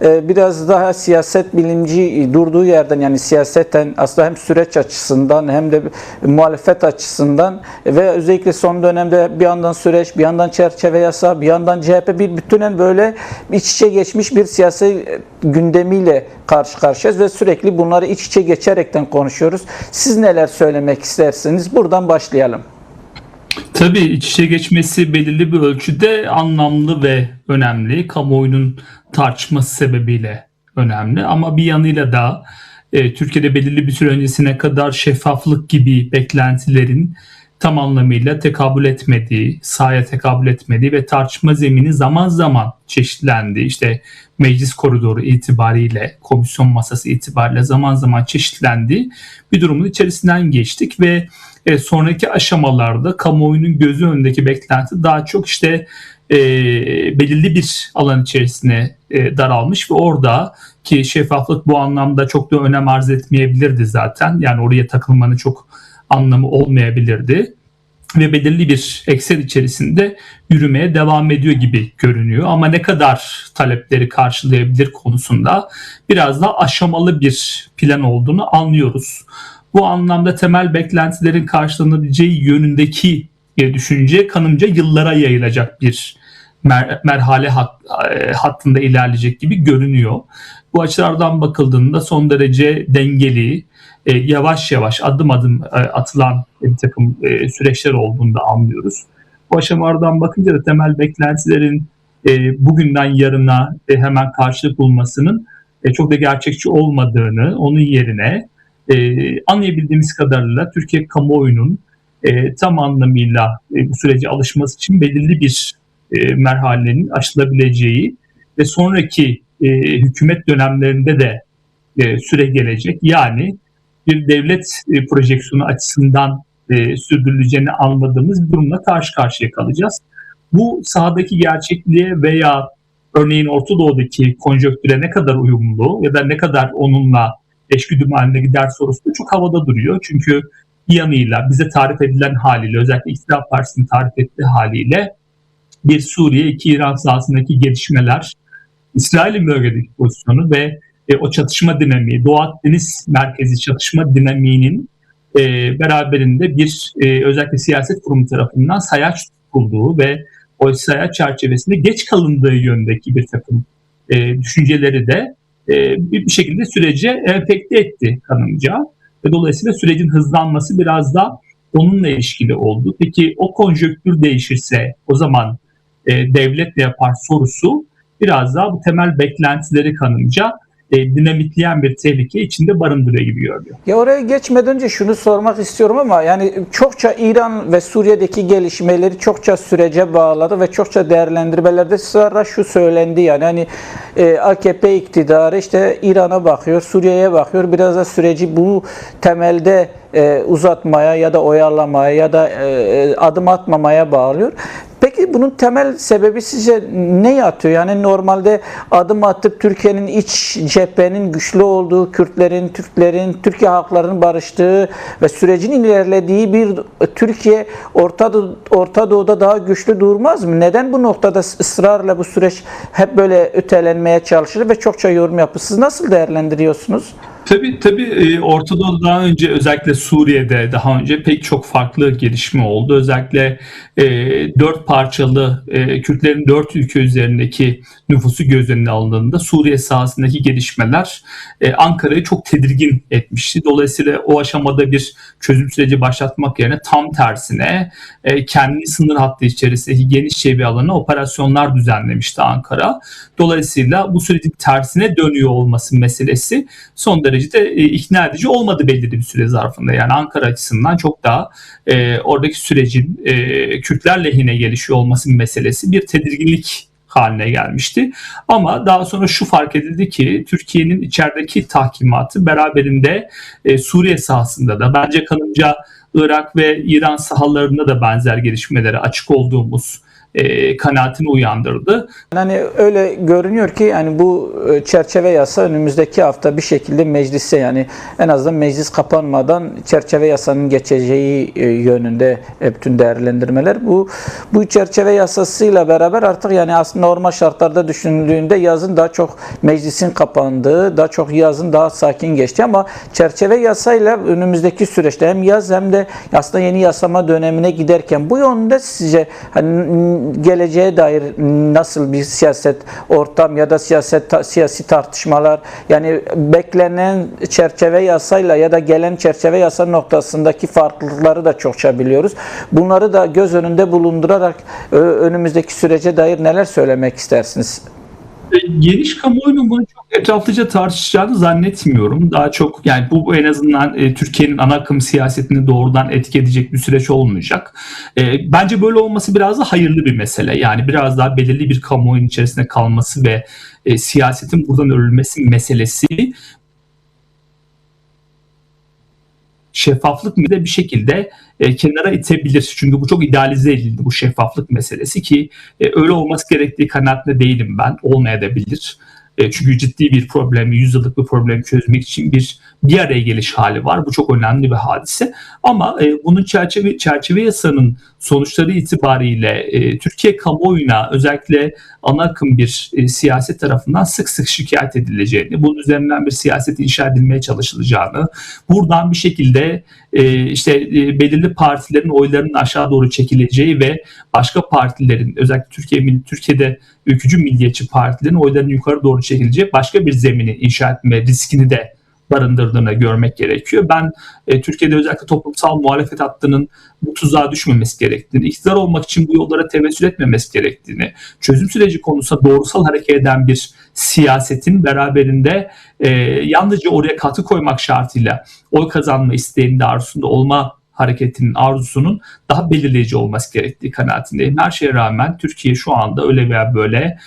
Biraz daha siyaset bilimci durduğu yerden, yani siyaseten aslında hem süreç açısından hem de muhalefet açısından ve özellikle son dönemde bir yandan süreç, bir yandan çerçeve yasa, bir yandan CHP, bir bütünen böyle iç içe geçmiş bir siyasi gündemiyle karşı karşıyayız ve sürekli bunları iç içe geçerekten konuşuyoruz. Siz neler söylemek istersiniz? Buradan başlayalım. Tabii iç içe geçmesi belirli bir ölçüde anlamlı ve önemli. Kamuoyunun tartışması sebebiyle önemli. Ama bir yanıyla da Türkiye'de belirli bir süre öncesine kadar şeffaflık gibi beklentilerin tam anlamıyla tekabül etmediği, sahaya tekabül etmediği ve tartışma zemini zaman zaman çeşitlendi. İşte meclis koridoru itibariyle, komisyon masası itibariyle zaman zaman çeşitlendi. Bir durumun içerisinden geçtik ve sonraki aşamalarda kamuoyunun gözü önündeki beklenti daha çok işte belirli bir alan içerisine daralmış ve orada ki şeffaflık bu anlamda çok da önem arz etmeyebilirdi zaten. Yani oraya takılmanın çok anlamı olmayabilirdi ve belirli bir eksen içerisinde yürümeye devam ediyor gibi görünüyor. Ama ne kadar talepleri karşılayabilir konusunda biraz daha aşamalı bir plan olduğunu anlıyoruz. Bu anlamda temel beklentilerin karşılanabileceği yönündeki düşünce kanımca yıllara yayılacak bir merhale hattında ilerleyecek gibi görünüyor. Bu açılardan bakıldığında son derece dengeli, yavaş yavaş adım adım atılan bir takım süreçler olduğunu da anlıyoruz. Bu aşamalardan bakınca da temel beklentilerin bugünden yarına hemen karşılık bulmasının çok da gerçekçi olmadığını, onun yerine anlayabildiğimiz kadarıyla Türkiye kamuoyunun tam anlamıyla bu sürece alışması için belirli bir merhalenin aşılabileceği ve sonraki hükümet dönemlerinde de süre gelecek. Yani bir devlet projeksiyonu açısından sürdürüleceğini anladığımız bir durumla karşı karşıya kalacağız. Bu sahadaki gerçekliğe veya örneğin Orta Doğu'daki konjonktüre ne kadar uyumlu ya da ne kadar onunla eşgüdüm haline gider sorusu da çok havada duruyor. Çünkü bir yanıyla bize tarif edilen haliyle, özellikle İktidar Partisi'nin tarif ettiği haliyle bir Suriye, iki İran sahasındaki gelişmeler, İsrail'in bölgedeki pozisyonu ve o çatışma dinamiği, Doğu Akdeniz merkezi çatışma dinamiğinin beraberinde bir özellikle siyaset kurumu tarafından sayaç tutulduğu ve o sayaç çerçevesinde geç kalındığı yönündeki bir takım düşünceleri de bir şekilde sürece enfekte etti kanımca. Ve dolayısıyla sürecin hızlanması biraz da onunla ilişkili oldu. Peki o konjonktür değişirse o zaman devlet ne yapar sorusu biraz daha bu temel beklentileri kanımca dinamitleyen bir tehlike içinde barındırıyor gibi görünüyor. Ya oraya geçmeden önce şunu sormak istiyorum ama yani çokça İran ve Suriye'deki gelişmeleri çokça sürece bağladı ve çokça değerlendirmelerde ısrarla şu söylendi, yani hani AKP iktidarı işte İran'a bakıyor, Suriye'ye bakıyor, biraz da süreci bu temelde uzatmaya ya da oyalamaya ya da adım atmamaya bağlıyor. Peki bunun temel sebebi sizce ne yatıyor? Yani normalde adım atıp Türkiye'nin iç cephenin güçlü olduğu, Kürtlerin, Türklerin, Türkiye halklarının barıştığı ve sürecin ilerlediği bir Türkiye Orta Doğu'da daha güçlü durmaz mı? Neden bu noktada ısrarla bu süreç hep böyle ötelenmeye çalışır ve çokça yorum yapılır? Siz nasıl değerlendiriyorsunuz? Tabii Orta Doğu'da daha önce, özellikle Suriye'de daha önce pek çok farklı gelişme oldu. Özellikle 4 parçalı Kürtlerin 4 ülke üzerindeki nüfusu göz önüne alındığında Suriye sahasındaki gelişmeler Ankara'yı çok tedirgin etmişti. Dolayısıyla o aşamada bir çözüm süreci başlatmak yerine tam tersine kendi sınır hattı içerisindeki genişçe bir alana operasyonlar düzenlemişti Ankara. Dolayısıyla bu sürecin tersine dönüyor olması meselesi son derecede ikna edici olmadı belirli bir süre zarfında. Yani Ankara açısından çok daha oradaki sürecin Kürtler lehine gelişiyor olması meselesi bir tedirginlik haline gelmişti. Ama daha sonra şu fark edildi ki Türkiye'nin içerideki tahkimatı beraberinde Suriye sahasında da, bence kanımca Irak ve İran sahalarında da benzer gelişmelere açık olduğumuz kanaatini uyandırdı. Yani öyle görünüyor ki yani bu çerçeve yasa önümüzdeki hafta bir şekilde meclise, yani en azından meclis kapanmadan çerçeve yasanın geçeceği yönünde bütün değerlendirmeler. Bu çerçeve yasasıyla beraber artık yani aslında normal şartlarda düşünüldüğünde yazın daha çok meclisin kapandığı, daha çok yazın daha sakin geçti ama çerçeve yasayla önümüzdeki süreçte hem yaz hem de aslında yeni yasama dönemine giderken bu yönde sizce hani geleceğe dair nasıl bir siyaset ortam ya da siyasi tartışmalar, yani beklenen çerçeve yasayla ya da gelen çerçeve yasa noktasındaki farklılıkları da çokça biliyoruz. Bunları da göz önünde bulundurarak önümüzdeki sürece dair neler söylemek istersiniz? Geniş kamuoyunun bunu çok etraflıca tartışacağını zannetmiyorum. Daha çok yani bu en azından Türkiye'nin ana akım siyasetini doğrudan etki edecek bir süreç olmayacak. Bence böyle olması biraz da hayırlı bir mesele. Yani biraz daha belirli bir kamuoyunun içerisinde kalması ve siyasetin buradan örülmesi meselesi şeffaflık mı de bir şekilde kenara itebilir. Çünkü bu çok idealize edildi, bu şeffaflık meselesi, ki öyle olması gerektiği kanaatinde değilim ben. Olmayabilir. Çünkü ciddi bir problemi, yüzyıllık bir problemi çözmek için bir araya geliş hali var. Bu çok önemli bir hadise. Ama bunun çerçeve yasanın sonuçları itibariyle Türkiye kamuoyuna özellikle ana akım bir siyaset tarafından sık sık şikayet edileceğini, bunun üzerinden bir siyaset inşa edilmeye çalışılacağını, buradan bir şekilde belirli partilerin oylarının aşağı doğru çekileceği ve başka partilerin, özellikle Türkiye'de ülkücü milliyetçi partilerin oylarının yukarı doğru çekileceği başka bir zemini inşa etme riskini de barındırdığını görmek gerekiyor. Ben Türkiye'de özellikle toplumsal muhalefet hattının bu tuzağa düşmemesi gerektiğini, iktidar olmak için bu yollara tevessül etmemesi gerektiğini, çözüm süreci konusunda doğrusal hareket eden bir siyasetin beraberinde yalnızca oraya katkı koymak şartıyla oy kazanma isteğinde, arzusunda olma hareketinin, arzusunun daha belirleyici olması gerektiği kanaatindeyim. Her şeye rağmen Türkiye şu anda öyle veya böyle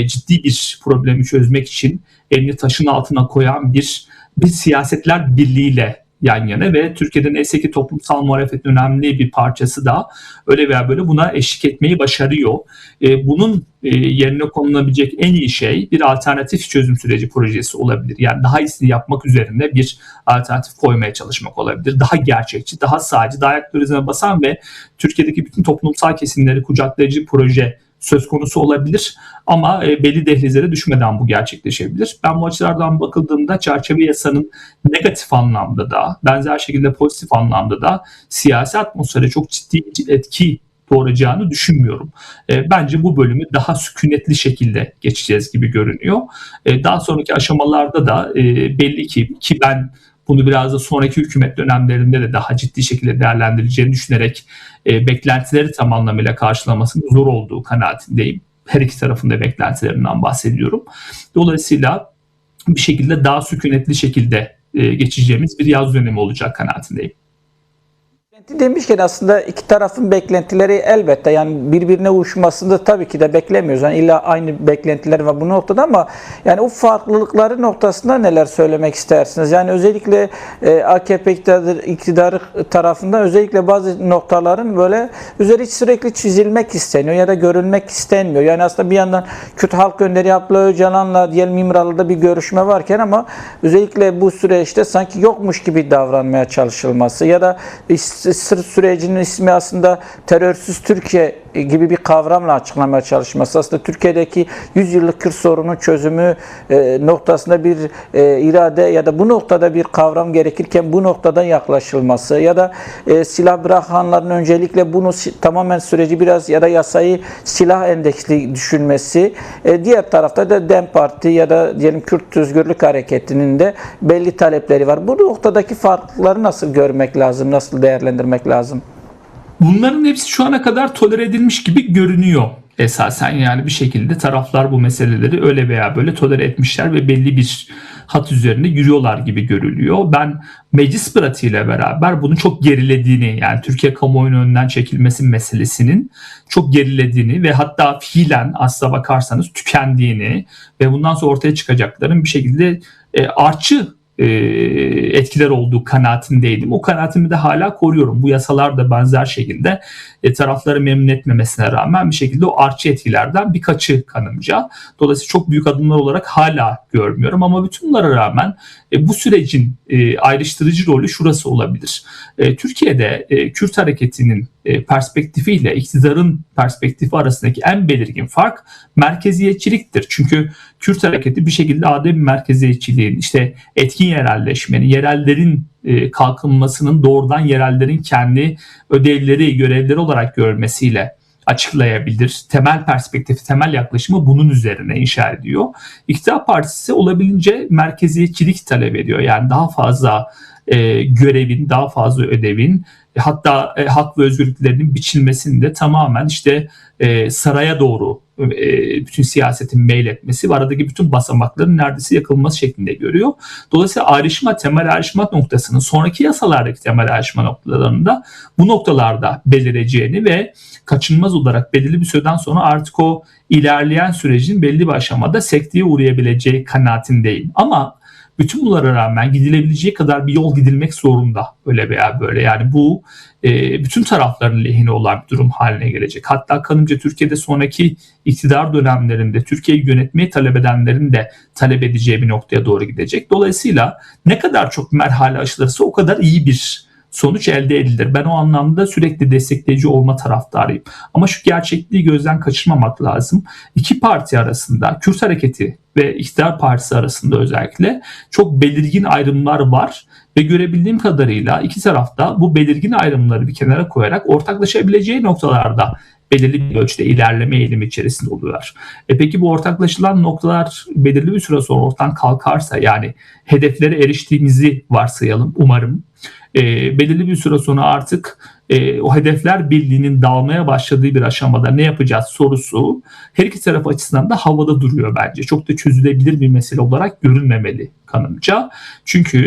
ciddi bir problemi çözmek için elini taşın altına koyan bir siyasetler birliğiyle yan yana ve Türkiye'de neyse ki toplumsal muhalefetin önemli bir parçası da öyle veya böyle buna eşlik etmeyi başarıyor. Bunun yerine konulabilecek en iyi şey bir alternatif çözüm süreci projesi olabilir. Yani daha iyisini yapmak üzerine bir alternatif koymaya çalışmak olabilir. Daha gerçekçi, daha sağcı, daha ayak turizme basan ve Türkiye'deki bütün toplumsal kesimleri kucaklayıcı proje söz konusu olabilir. Ama belli dehlizlere düşmeden bu gerçekleşebilir. Ben bu açılardan bakıldığımda çerçeve yasanın negatif anlamda da, benzer şekilde pozitif anlamda da siyasi atmosfere çok ciddi bir etki doğuracağını düşünmüyorum. Bence bu bölümü daha sükunetli şekilde geçeceğiz gibi görünüyor. Daha sonraki aşamalarda da belli ki ben bunu biraz da sonraki hükümet dönemlerinde de daha ciddi şekilde değerlendirileceğini düşünerek beklentileri tam anlamıyla karşılamasının zor olduğu kanaatindeyim. Her iki tarafın da beklentilerinden bahsediyorum. Dolayısıyla bir şekilde daha sükunetli şekilde geçeceğimiz bir yaz dönemi olacak kanaatindeyim. Demişken aslında iki tarafın beklentileri elbette yani birbirine uyuşmasını da tabii ki de beklemiyoruz. Yani illa aynı beklentiler var bu noktada ama yani o farklılıkları noktasında neler söylemek istersiniz? Yani özellikle AKP iktidarı tarafından özellikle bazı noktaların böyle üzeri sürekli çizilmek isteniyor ya da görülmek istenmiyor. Yani aslında bir yandan Kürt Halk Önderi Abdullah Öcalan'la diyelim İmralı'da bir görüşme varken ama özellikle bu süreçte sanki yokmuş gibi davranmaya çalışılması ya da Sır sürecinin ismi aslında terörsüz Türkiye gibi bir kavramla açıklamaya çalışması. Aslında Türkiye'deki 100 yıllık Kürt sorunun çözümü noktasında bir irade ya da bu noktada bir kavram gerekirken bu noktadan yaklaşılması ya da silah bırakanların öncelikle bunu tamamen süreci biraz ya da yasayı silah endeksli düşünmesi. Diğer tarafta da DEM Parti ya da diyelim Kürt Özgürlük Hareketi'nin de belli talepleri var. Bu noktadaki farklılıkları nasıl görmek lazım, nasıl değerlendirmek lazım? Bunların hepsi şu ana kadar tolere edilmiş gibi görünüyor esasen. Yani bir şekilde taraflar bu meseleleri öyle veya böyle tolere etmişler ve belli bir hat üzerinde yürüyorlar gibi görülüyor. Ben meclis pratiğiyle beraber bunun çok gerilediğini, yani Türkiye kamuoyunun önünden çekilmesi meselesinin çok gerilediğini ve hatta fiilen aslına bakarsanız tükendiğini ve bundan sonra ortaya çıkacakların bir şekilde artçı etkiler olduğu kanaatindeydim. O kanaatimi de hala koruyorum. Bu yasalar da benzer şekilde tarafları memnun etmemesine rağmen bir şekilde o artçı etkilerden birkaçı kanımca. Dolayısıyla çok büyük adımlar olarak hala görmüyorum ama bütün bunlara rağmen bu sürecin ayrıştırıcı rolü şurası olabilir. Türkiye'de Kürt hareketinin perspektifiyle iktidarın perspektifi arasındaki en belirgin fark merkeziyetçiliktir. Çünkü Kürt hareketi bir şekilde adem merkeziyetçiliğin, işte etkin yerelleşmenin, yerellerin kalkınmasının doğrudan yerellerin kendi ödevleri, görevleri olarak görmesiyle açıklayabilir. Temel perspektifi, temel yaklaşımı bunun üzerine inşa ediyor. İktidar Partisi olabildiğince merkeziyetçilik talep ediyor. Yani daha fazla görevin, daha fazla ödevin, hatta hak ve özgürlüklerinin biçilmesini de tamamen işte saraya doğru bütün siyasetin meyletmesi ve aradaki bütün basamakların neredeyse yakılması şeklinde görüyor. Dolayısıyla temel ayrışma noktasının sonraki yasalardaki temel ayrışma noktalarında bu noktalarda belireceğini ve kaçınılmaz olarak belirli bir süreden sonra artık o ilerleyen sürecin belli bir aşamada sekteye uğrayabileceği kanaatindeyim. Ama bütün bunlara rağmen gidilebileceği kadar bir yol gidilmek zorunda öyle veya böyle. Yani bu bütün tarafların lehine olan bir durum haline gelecek. Hatta kanımca Türkiye'de sonraki iktidar dönemlerinde Türkiye'yi yönetmeyi talep edenlerin de talep edeceği bir noktaya doğru gidecek. Dolayısıyla ne kadar çok merhale aşılırsa o kadar iyi bir sonuç elde edilir. Ben o anlamda sürekli destekleyici olma taraftarıyım. Ama şu gerçekliği gözden kaçırmamak lazım. İki parti arasında, Kürt hareketi ve iktidar partisi arasında özellikle çok belirgin ayrımlar var ve görebildiğim kadarıyla iki tarafta bu belirgin ayrımları bir kenara koyarak ortaklaşabileceği noktalarda belirli bir ölçüde ilerleme eğilimi içerisinde oluyorlar. Peki bu ortaklaşılan noktalar belirli bir süre sonra ortadan kalkarsa, yani hedeflere eriştiğimizi varsayalım umarım, belirli bir süre sonra artık o hedefler birliğinin dağılmaya başladığı bir aşamada ne yapacağız sorusu her iki taraf açısından da havada duruyor bence. Çok da çözülebilir bir mesele olarak görünmemeli kanımca. Çünkü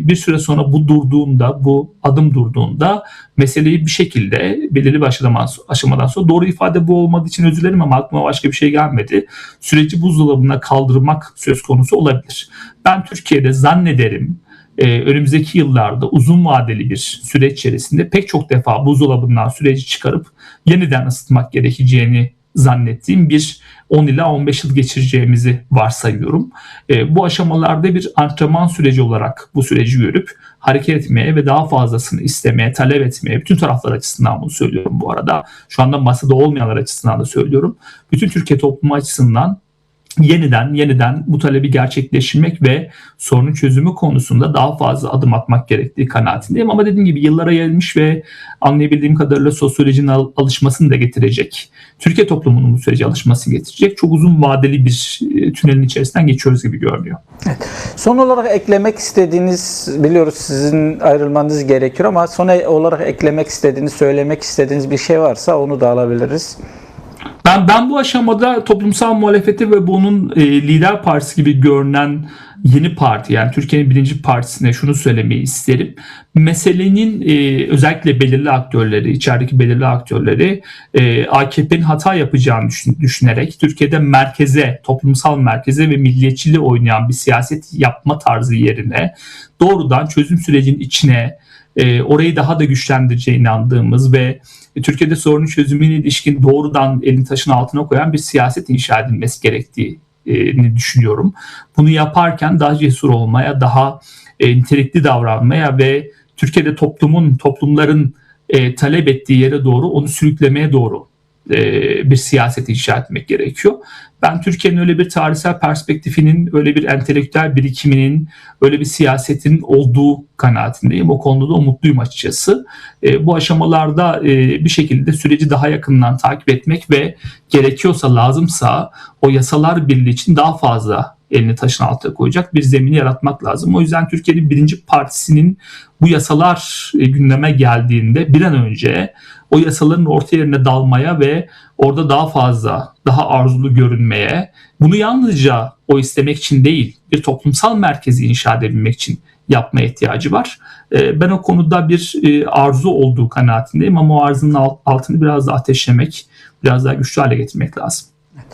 bir süre sonra bu adım durduğunda meseleyi bir şekilde belirli bir aşamadan sonra, doğru ifade bu olmadığı için özür dilerim ama aklıma başka bir şey gelmedi, süreci buzdolabına kaldırmak söz konusu olabilir. Ben Türkiye'de zannederim önümüzdeki yıllarda uzun vadeli bir süreç içerisinde pek çok defa buzdolabından süreci çıkarıp yeniden ısıtmak gerekeceğini zannettiğim bir 10 ila 15 yıl geçireceğimizi varsayıyorum. Bu aşamalarda bir antrenman süreci olarak bu süreci görüp hareket etmeye ve daha fazlasını istemeye, talep etmeye, bütün taraflar açısından bunu söylüyorum bu arada. Şu anda masada olmayanlar açısından da söylüyorum. Bütün Türkiye toplumu açısından yeniden bu talebi gerçekleştirmek ve sorunun çözümü konusunda daha fazla adım atmak gerektiği kanaatindeyim. Ama dediğim gibi yıllara yayılmış ve anlayabildiğim kadarıyla sosyolojinin alışmasını da getirecek. Türkiye toplumunun bu sürece alışmasını getirecek. Çok uzun vadeli bir tünelin içerisinden geçiyoruz gibi görünüyor. Evet. Son olarak eklemek istediğiniz, biliyoruz sizin ayrılmanız gerekiyor ama son olarak eklemek istediğiniz, söylemek istediğiniz bir şey varsa onu da alabiliriz. Ben bu aşamada toplumsal muhalefeti ve bunun lider partisi gibi görünen yeni parti, yani Türkiye'nin birinci partisine şunu söylemeyi isterim. Meselenin özellikle belirli aktörleri, içerideki belirli aktörleri AKP'nin hata yapacağını düşünerek Türkiye'de toplumsal merkeze ve milliyetçiliği oynayan bir siyaset yapma tarzı yerine doğrudan çözüm sürecinin içine, orayı daha da güçlendireceğine inandığımız ve Türkiye'de sorunun çözümüne ilişkin doğrudan elini taşın altına koyan bir siyaset inşa edilmesi gerektiğini düşünüyorum. Bunu yaparken daha cesur olmaya, daha nitelikli davranmaya ve Türkiye'de toplumların talep ettiği yere doğru onu sürüklemeye doğru bir siyaset inşa etmek gerekiyor. Ben Türkiye'nin öyle bir tarihsel perspektifinin, öyle bir entelektüel birikiminin, öyle bir siyasetin olduğu kanaatindeyim. O konuda da umutluyum açıkçası. Bu aşamalarda bir şekilde süreci daha yakından takip etmek ve gerekiyorsa, lazımsa o yasalar birliği için daha fazla elini taşın altına koyacak bir zemini yaratmak lazım. O yüzden Türkiye'nin birinci partisinin bu yasalar gündeme geldiğinde bir an önce o yasaların orta yerine dalmaya ve orada daha fazla, daha arzulu görünmeye, bunu yalnızca o istemek için değil, bir toplumsal merkezi inşa edebilmek için yapmaya ihtiyacı var. Ben o konuda bir arzu olduğu kanaatindeyim ama o arzunun altını biraz daha ateşlemek, biraz daha güçlü hale getirmek lazım.